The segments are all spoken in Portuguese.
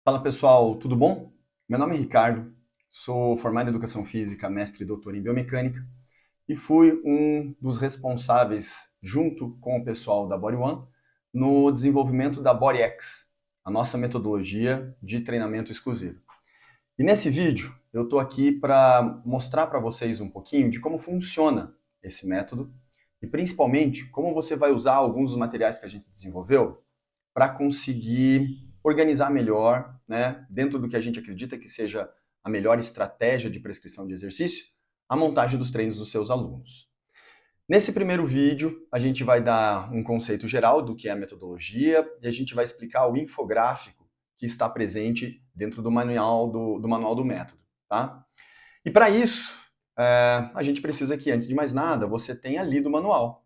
Fala pessoal, tudo bom? Meu nome é Ricardo, sou formado em Educação Física, mestre e doutor em Biomecânica e fui um dos responsáveis, junto com o pessoal da Body One, no desenvolvimento da BodyX, a nossa metodologia de treinamento exclusivo. E nesse vídeo eu estou aqui para mostrar para vocês um pouquinho de como funciona esse método e principalmente como você vai usar alguns dos materiais que a gente desenvolveu para conseguir organizar melhor, né, dentro do que a gente acredita que seja a melhor estratégia de prescrição de exercício, a montagem dos treinos dos seus alunos. Nesse primeiro vídeo, a gente vai dar um conceito geral do que é a metodologia e a gente vai explicar o infográfico que está presente dentro do manual do método. Tá? E para isso, a gente precisa que, antes de mais nada, você tenha lido o manual.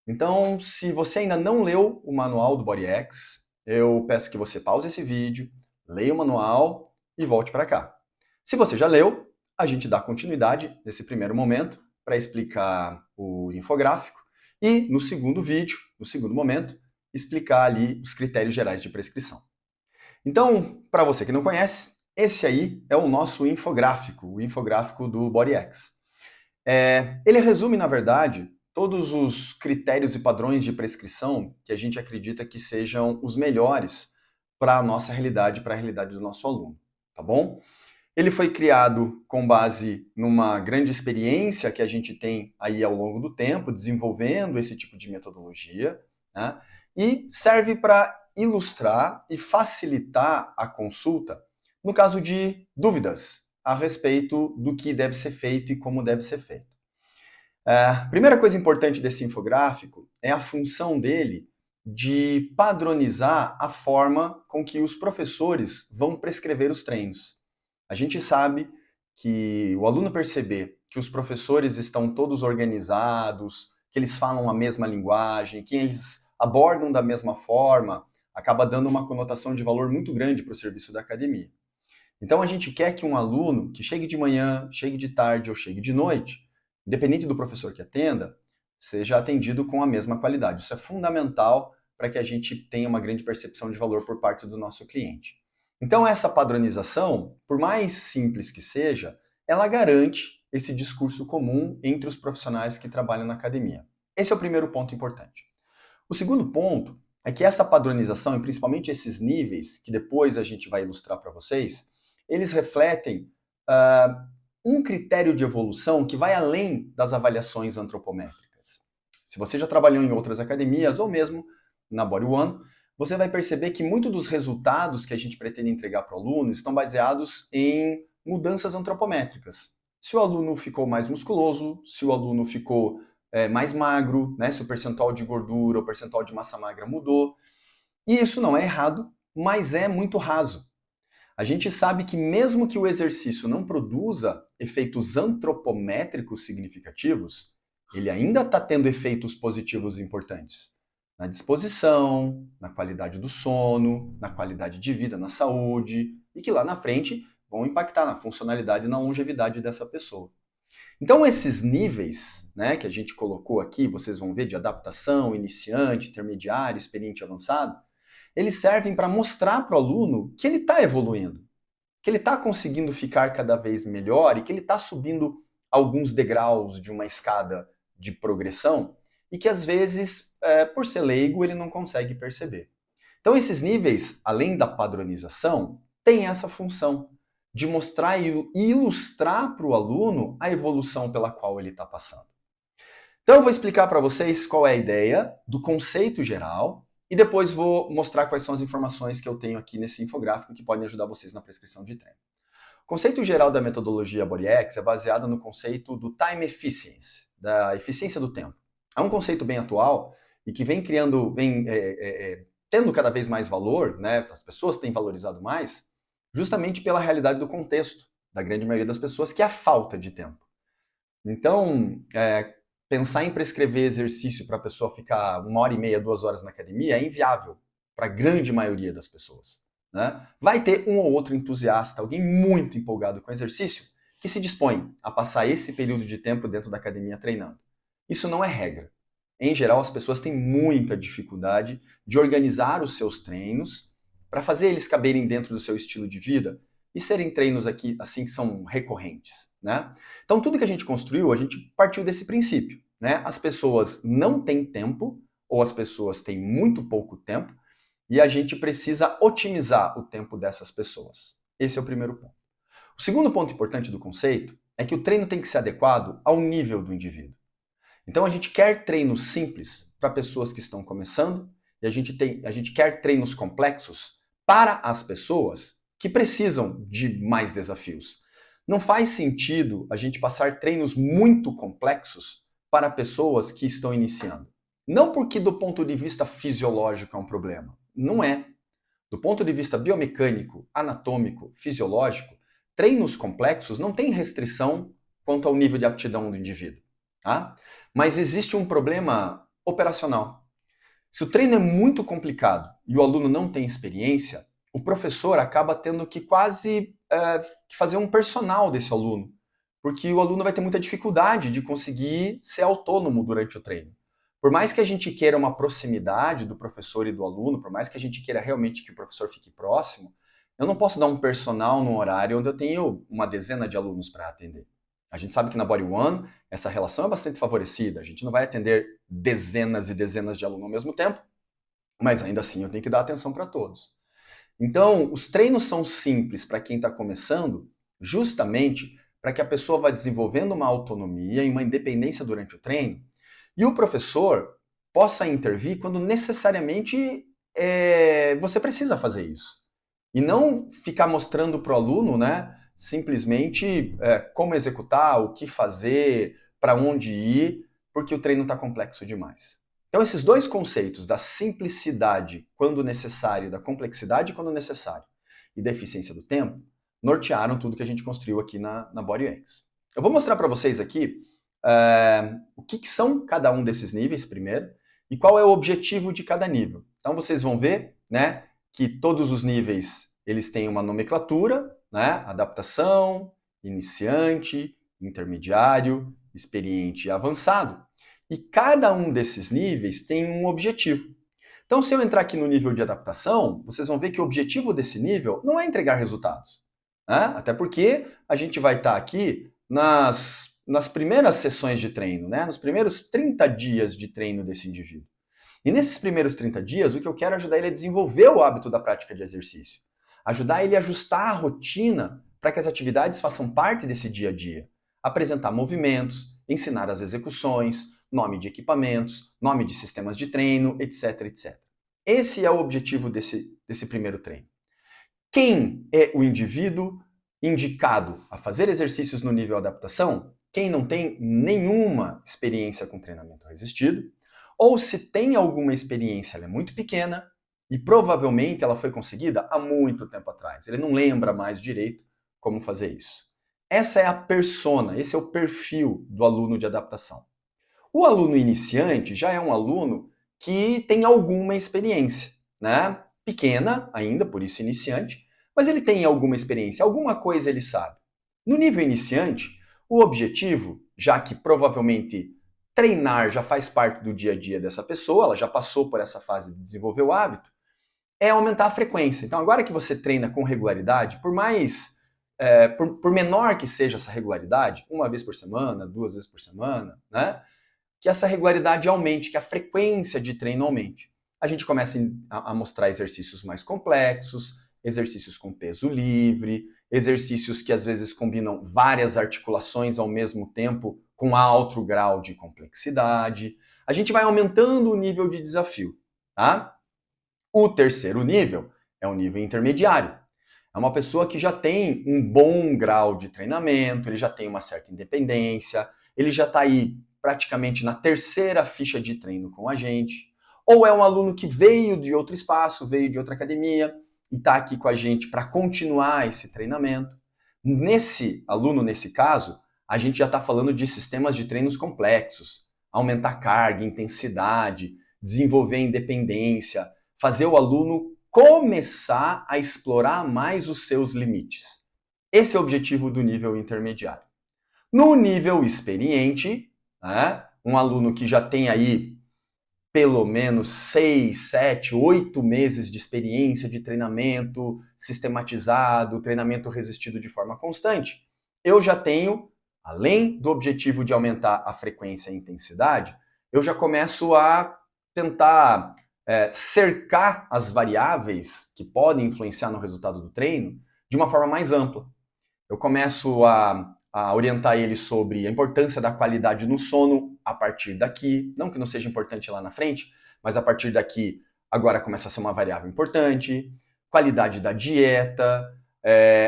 Então, se você ainda não leu o manual do BodyX, eu peço que você pause esse vídeo, leia o manual e volte para cá. Se você já leu, a gente dá continuidade nesse primeiro momento para explicar o infográfico e no segundo vídeo, no segundo momento, explicar ali os critérios gerais de prescrição. Então, para você que não conhece, esse aí é o nosso infográfico, o infográfico do BodyX. Ele resume, na verdade, todos os critérios e padrões de prescrição que a gente acredita que sejam os melhores para a nossa realidade, para a realidade do nosso aluno, tá bom? Ele foi criado com base numa grande experiência que a gente tem aí ao longo do tempo, desenvolvendo esse tipo de metodologia, né? E serve para ilustrar e facilitar a consulta no caso de dúvidas a respeito do que deve ser feito e como deve ser feito. A primeira coisa importante desse infográfico é a função dele de padronizar a forma com que os professores vão prescrever os treinos. A gente sabe que o aluno perceber que os professores estão todos organizados, que eles falam a mesma linguagem, que eles abordam da mesma forma, acaba dando uma conotação de valor muito grande para o serviço da academia. Então a gente quer que um aluno que chegue de manhã, chegue de tarde ou chegue de noite, independente do professor que atenda, seja atendido com a mesma qualidade. Isso é fundamental para que a gente tenha uma grande percepção de valor por parte do nosso cliente. Então essa padronização, por mais simples que seja, ela garante esse discurso comum entre os profissionais que trabalham na academia. Esse é o primeiro ponto importante. O segundo ponto é que essa padronização, e principalmente esses níveis, que depois a gente vai ilustrar para vocês, eles refletem um critério de evolução que vai além das avaliações antropométricas. Se você já trabalhou em outras academias, ou mesmo na Body One, você vai perceber que muitos dos resultados que a gente pretende entregar para o aluno estão baseados em mudanças antropométricas. Se o aluno ficou mais musculoso, se o aluno ficou mais magro, né, se o percentual de gordura, o percentual de massa magra mudou. E isso não é errado, mas é muito raso. A gente sabe que mesmo que o exercício não produza efeitos antropométricos significativos, ele ainda está tendo efeitos positivos importantes na disposição, na qualidade do sono, na qualidade de vida, na saúde, e que lá na frente vão impactar na funcionalidade e na longevidade dessa pessoa. Então, esses níveis, né, que a gente colocou aqui, vocês vão ver de adaptação, iniciante, intermediário, experiente e avançado, eles servem para mostrar para o aluno que ele está evoluindo, que ele está conseguindo ficar cada vez melhor e que ele está subindo alguns degraus de uma escada de progressão e que às vezes, por ser leigo, ele não consegue perceber. Então, esses níveis, além da padronização, têm essa função de mostrar e ilustrar para o aluno a evolução pela qual ele está passando. Então, eu vou explicar para vocês qual é a ideia do conceito geral e depois vou mostrar quais são as informações que eu tenho aqui nesse infográfico que podem ajudar vocês na prescrição de treino. O conceito geral da metodologia BodyX é baseado no conceito do time efficiency, da eficiência do tempo. É um conceito bem atual e que vem criando, tendo cada vez mais valor, né? As pessoas têm valorizado mais, justamente pela realidade do contexto da grande maioria das pessoas, que é a falta de tempo. Então, pensar em prescrever exercício para a pessoa ficar 1h30, 2 horas na academia é inviável para a grande maioria das pessoas. Né? Vai ter um ou outro entusiasta, alguém muito empolgado com o exercício, que se dispõe a passar esse período de tempo dentro da academia treinando. Isso não é regra. Em geral, as pessoas têm muita dificuldade de organizar os seus treinos para fazer eles caberem dentro do seu estilo de vida e serem treinos aqui assim que são recorrentes, né? Então tudo que a gente construiu, a gente partiu desse princípio, né? As pessoas não têm tempo ou as pessoas têm muito pouco tempo e a gente precisa otimizar o tempo dessas pessoas. Esse é o primeiro ponto. O segundo ponto importante do conceito é que o treino tem que ser adequado ao nível do indivíduo. Então a gente quer treinos simples para pessoas que estão começando e a gente quer treinos complexos para as pessoas que precisam de mais desafios. Não faz sentido a gente passar treinos muito complexos para pessoas que estão iniciando. Não porque do ponto de vista fisiológico é um problema. Não é. Do ponto de vista biomecânico, anatômico, fisiológico, treinos complexos não têm restrição quanto ao nível de aptidão do indivíduo. Tá? Mas existe um problema operacional. Se o treino é muito complicado e o aluno não tem experiência, o professor acaba tendo que quase fazer um personal desse aluno, porque o aluno vai ter muita dificuldade de conseguir ser autônomo durante o treino. Por mais que a gente queira uma proximidade do professor e do aluno, por mais que a gente queira realmente que o professor fique próximo, eu não posso dar um personal num horário onde eu tenho uma dezena de alunos para atender. A gente sabe que na Body One essa relação é bastante favorecida. A gente não vai atender dezenas e dezenas de alunos ao mesmo tempo, mas ainda assim eu tenho que dar atenção para todos. Então, os treinos são simples para quem está começando, justamente para que a pessoa vá desenvolvendo uma autonomia e uma independência durante o treino, e o professor possa intervir quando necessariamente você precisa fazer isso. E não ficar mostrando para o aluno, né, simplesmente como executar, o que fazer, para onde ir, porque o treino está complexo demais. Então esses dois conceitos da simplicidade quando necessário, da complexidade quando necessário e da eficiência do tempo, nortearam tudo que a gente construiu aqui na BodyX. Eu vou mostrar para vocês aqui o que são cada um desses níveis primeiro e qual é o objetivo de cada nível. Então vocês vão ver, né, que todos os níveis eles têm uma nomenclatura, né, adaptação, iniciante, intermediário, experiente e avançado. E cada um desses níveis tem um objetivo. Então, se eu entrar aqui no nível de adaptação, vocês vão ver que o objetivo desse nível não é entregar resultados. Né? Até porque a gente vai estar aqui nas primeiras sessões de treino, né? Nos primeiros 30 dias de treino desse indivíduo. E nesses primeiros 30 dias, o que eu quero é ajudar ele a desenvolver o hábito da prática de exercício. Ajudar ele a ajustar a rotina para que as atividades façam parte desse dia a dia. Apresentar movimentos, ensinar as execuções, nome de equipamentos, nome de sistemas de treino, etc, etc. Esse é o objetivo desse primeiro treino. Quem é o indivíduo indicado a fazer exercícios no nível adaptação? Quem não tem nenhuma experiência com treinamento resistido, ou se tem alguma experiência, ela é muito pequena e provavelmente ela foi conseguida há muito tempo atrás. Ele não lembra mais direito como fazer isso. Essa é a persona, esse é o perfil do aluno de adaptação. O aluno iniciante já é um aluno que tem alguma experiência, né? Pequena ainda, por isso iniciante, mas ele tem alguma experiência, alguma coisa ele sabe. No nível iniciante, o objetivo, já que provavelmente treinar já faz parte do dia a dia dessa pessoa, ela já passou por essa fase de desenvolver o hábito, é aumentar a frequência. Então, agora que você treina com regularidade, por menor que seja essa regularidade, uma vez por semana, 2 vezes por semana, né? Que essa regularidade aumente, que a frequência de treino aumente. A gente começa a mostrar exercícios mais complexos, exercícios com peso livre, exercícios que às vezes combinam várias articulações ao mesmo tempo com alto grau de complexidade. A gente vai aumentando o nível de desafio, tá? O terceiro nível é o nível intermediário. É uma pessoa que já tem um bom grau de treinamento, ele já tem uma certa independência, ele já está aí praticamente na terceira ficha de treino com a gente. Ou é um aluno que veio de outro espaço, veio de outra academia e está aqui com a gente para continuar esse treinamento. Nesse aluno, nesse caso, a gente já está falando de sistemas de treinos complexos, aumentar carga, intensidade, desenvolver independência, fazer o aluno começar a explorar mais os seus limites. Esse é o objetivo do nível intermediário. No nível experiente, né, um aluno que já tem aí pelo menos 6, 7, 8 meses de experiência de treinamento sistematizado, treinamento resistido de forma constante, eu já tenho, além do objetivo de aumentar a frequência e a intensidade, eu já começo a tentar cercar as variáveis que podem influenciar no resultado do treino de uma forma mais ampla. Eu começo a orientar ele sobre a importância da qualidade no sono a partir daqui, não que não seja importante lá na frente, mas a partir daqui agora começa a ser uma variável importante, qualidade da dieta,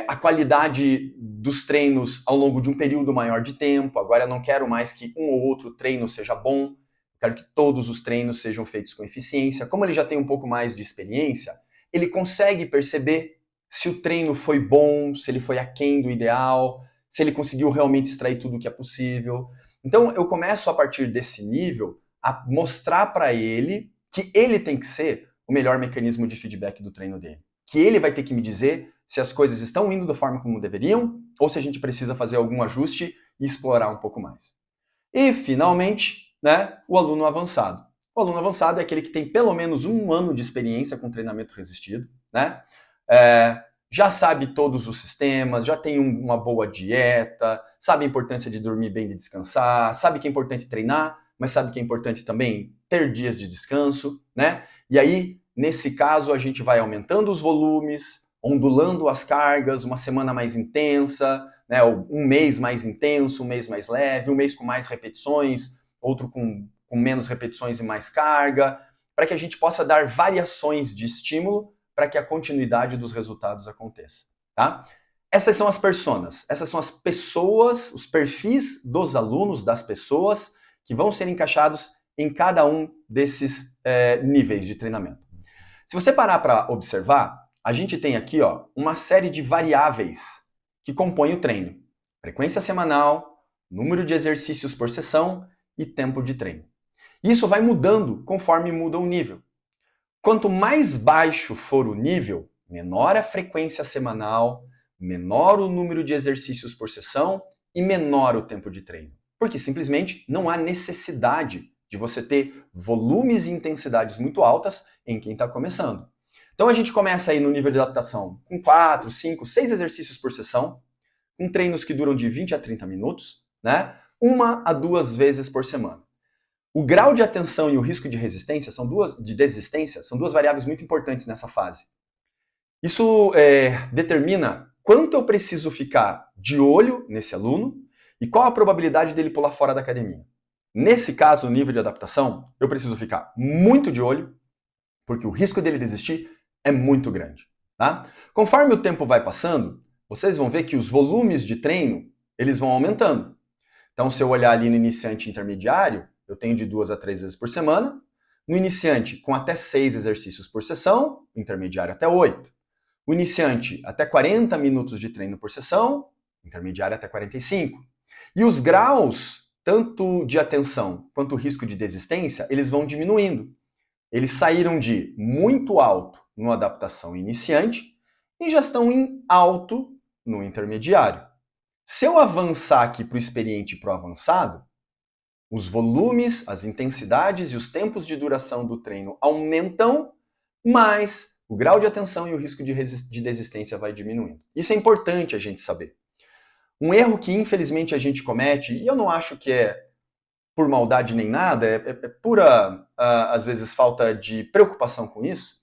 a qualidade dos treinos ao longo de um período maior de tempo. Agora eu não quero mais que um ou outro treino seja bom, eu quero que todos os treinos sejam feitos com eficiência. Como ele já tem um pouco mais de experiência, ele consegue perceber se o treino foi bom, se ele foi aquém do ideal, se ele conseguiu realmente extrair tudo o que é possível. Então eu começo a partir desse nível a mostrar para ele que ele tem que ser o melhor mecanismo de feedback do treino dele. Que ele vai ter que me dizer se as coisas estão indo da forma como deveriam ou se a gente precisa fazer algum ajuste e explorar um pouco mais. E, finalmente, né, o aluno avançado. O aluno avançado é aquele que tem pelo menos 1 ano de experiência com treinamento resistido, né? Já sabe todos os sistemas, já tem uma boa dieta, sabe a importância de dormir bem e de descansar, sabe que é importante treinar, mas sabe que é importante também ter dias de descanso, né? E aí, nesse caso, a gente vai aumentando os volumes, ondulando as cargas, uma semana mais intensa, né? Um mês mais intenso, um mês mais leve, um mês com mais repetições, outro com menos repetições e mais carga, para que a gente possa dar variações de estímulo para que a continuidade dos resultados aconteça, tá? Essas são as personas, essas são as pessoas, os perfis dos alunos, das pessoas que vão ser encaixados em cada um desses níveis de treinamento. Se você parar para observar, a gente tem aqui uma série de variáveis que compõem o treino. Frequência semanal, número de exercícios por sessão e tempo de treino. Isso vai mudando conforme muda o nível. Quanto mais baixo for o nível, menor a frequência semanal, menor o número de exercícios por sessão e menor o tempo de treino. Porque simplesmente não há necessidade de você ter volumes e intensidades muito altas em quem está começando. Então a gente começa aí no nível de adaptação com 4, 5, 6 exercícios por sessão, com treinos que duram de 20 a 30 minutos, né? 1 a 2 vezes por semana. O grau de atenção e o risco de resistência de desistência são duas variáveis muito importantes nessa fase. Isso determina quanto eu preciso ficar de olho nesse aluno e qual a probabilidade dele pular fora da academia. Nesse caso, o nível de adaptação, eu preciso ficar muito de olho, porque o risco dele desistir é muito grande. Tá? Conforme o tempo vai passando, vocês vão ver que os volumes de treino eles vão aumentando. Então, se eu olhar ali no iniciante e intermediário, eu tenho de 2 a 3 vezes por semana. No iniciante, com até 6 exercícios por sessão, intermediário até 8. O iniciante, até 40 minutos de treino por sessão, intermediário até 45. E os graus, tanto de atenção quanto o risco de desistência, eles vão diminuindo. Eles saíram de muito alto no adaptação iniciante e já estão em alto no intermediário. Se eu avançar aqui para o experiente e para o avançado, os volumes, as intensidades e os tempos de duração do treino aumentam, mas o grau de atenção e o risco de desistência vai diminuindo. Isso é importante a gente saber. Um erro que infelizmente a gente comete, e eu não acho que é por maldade nem nada, é pura, às vezes, falta de preocupação com isso,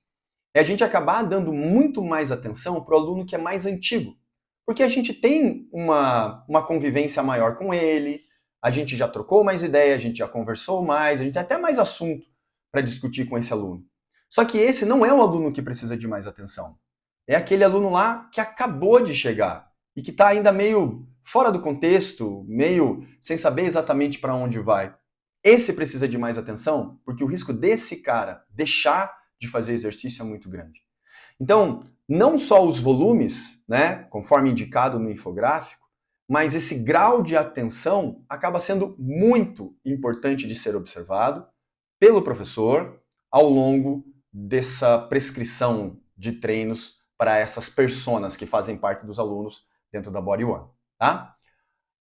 é a gente acabar dando muito mais atenção para o aluno que é mais antigo. Porque a gente tem uma convivência maior com ele, a gente já trocou mais ideia, a gente já conversou mais, a gente tem até mais assunto para discutir com esse aluno. Só que esse não é o aluno que precisa de mais atenção. É aquele aluno lá que acabou de chegar e que está ainda meio fora do contexto, meio sem saber exatamente para onde vai. Esse precisa de mais atenção porque o risco desse cara deixar de fazer exercício é muito grande. Então, não só os volumes, né, conforme indicado no infográfico, mas esse grau de atenção acaba sendo muito importante de ser observado pelo professor ao longo dessa prescrição de treinos para essas personas que fazem parte dos alunos dentro da Body One. Tá?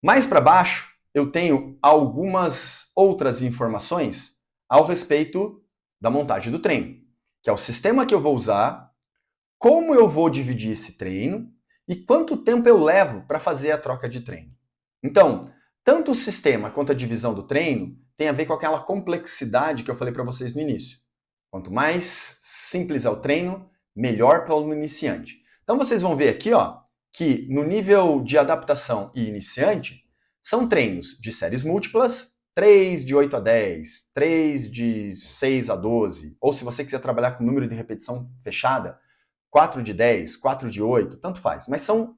Mais para baixo, eu tenho algumas outras informações ao respeito da montagem do treino, que é o sistema que eu vou usar, como eu vou dividir esse treino e quanto tempo eu levo para fazer a troca de treino. Então, tanto o sistema quanto a divisão do treino tem a ver com aquela complexidade que eu falei para vocês no início. Quanto mais simples é o treino, melhor para o aluno iniciante. Então vocês vão ver aqui, ó, que no nível de adaptação e iniciante, são treinos de séries múltiplas, 3 de 8 a 10, 3 de 6 a 12, ou se você quiser trabalhar com número de repetição fechada, 4 de 10, 4 de 8, tanto faz. Mas são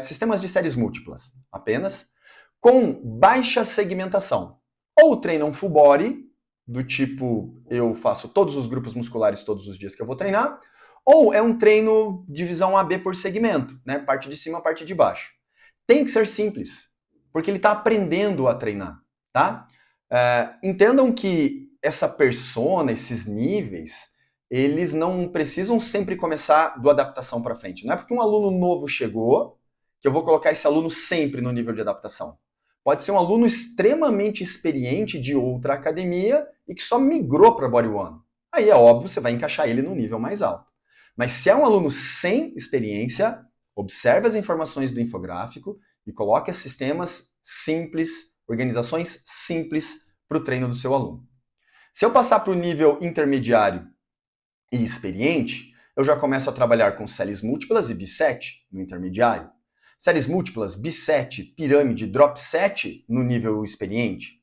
sistemas de séries múltiplas apenas, com baixa segmentação. Ou treina um full body, do tipo, eu faço todos os grupos musculares todos os dias que eu vou treinar, ou é um treino divisão AB por segmento, né? Parte de cima, parte de baixo. Tem que ser simples, porque ele está aprendendo a treinar, tá? Entendam que essa persona, esses níveis, eles não precisam sempre começar do adaptação para frente. Não é porque um aluno novo chegou que eu vou colocar esse aluno sempre no nível de adaptação. Pode ser um aluno extremamente experiente de outra academia e que só migrou para Body One. Aí é óbvio, você vai encaixar ele no nível mais alto. Mas se é um aluno sem experiência, observe as informações do infográfico e coloque sistemas simples, organizações simples para o treino do seu aluno. Se eu passar para o nível intermediário e experiente, eu já começo a trabalhar com séries múltiplas e B7 no intermediário. Séries múltiplas, B7, pirâmide, drop set no nível experiente.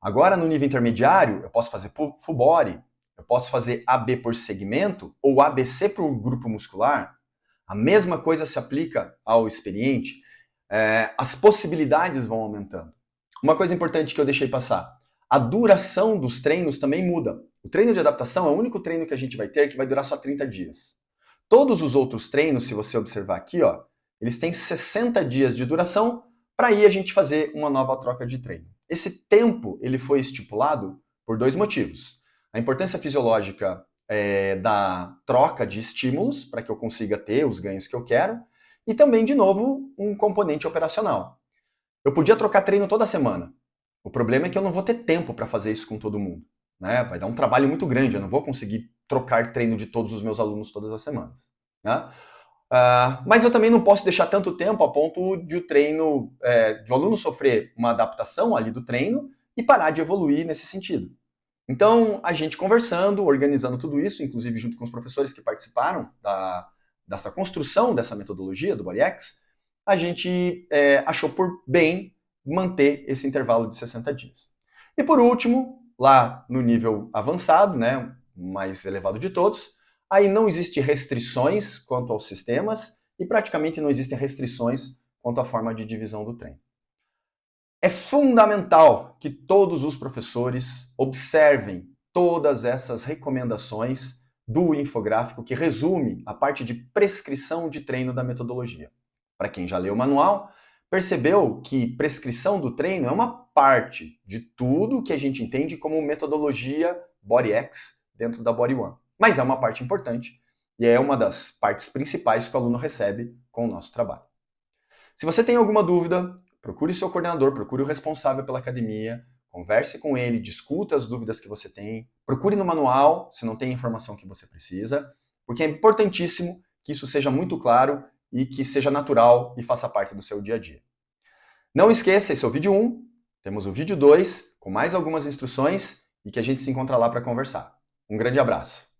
Agora, no nível intermediário, eu posso fazer full body, eu posso fazer AB por segmento ou ABC por grupo muscular. A mesma coisa se aplica ao experiente. As possibilidades vão aumentando. Uma coisa importante que eu deixei passar, a duração dos treinos também muda. O treino de adaptação é o único treino que a gente vai ter que vai durar só 30 dias. Todos os outros treinos, se você observar aqui, ó, eles têm 60 dias de duração para aí a gente fazer uma nova troca de treino. Esse tempo ele foi estipulado por dois motivos. A importância fisiológica da troca de estímulos para que eu consiga ter os ganhos que eu quero e também, de novo, um componente operacional. Eu podia trocar treino toda semana. O problema é que eu não vou ter tempo para fazer isso com todo mundo, né? Vai dar um trabalho muito grande, eu não vou conseguir trocar treino de todos os meus alunos todas as semanas, né? Mas eu também não posso deixar tanto tempo a ponto de de o aluno sofrer uma adaptação ali do treino e parar de evoluir nesse sentido. Então, a gente conversando, organizando tudo isso, inclusive junto com os professores que participaram dessa construção dessa metodologia do BodyX, a gente achou por bem manter esse intervalo de 60 dias. E por último, lá no nível avançado, né, mais elevado de todos, aí não existem restrições quanto aos sistemas e praticamente não existem restrições quanto à forma de divisão do treino. É fundamental que todos os professores observem todas essas recomendações do infográfico que resume a parte de prescrição de treino da metodologia. Para quem já leu o manual, percebeu que prescrição do treino é uma parte de tudo que a gente entende como metodologia BodyX dentro da Body One. Mas é uma parte importante e é uma das partes principais que o aluno recebe com o nosso trabalho. Se você tem alguma dúvida, procure seu coordenador, procure o responsável pela academia, converse com ele, discuta as dúvidas que você tem, procure no manual se não tem a informação que você precisa, porque é importantíssimo que isso seja muito claro e que seja natural e faça parte do seu dia a dia. Não esqueça, esse é o vídeo 1, temos o vídeo 2 com mais algumas instruções e que a gente se encontra lá para conversar. Um grande abraço!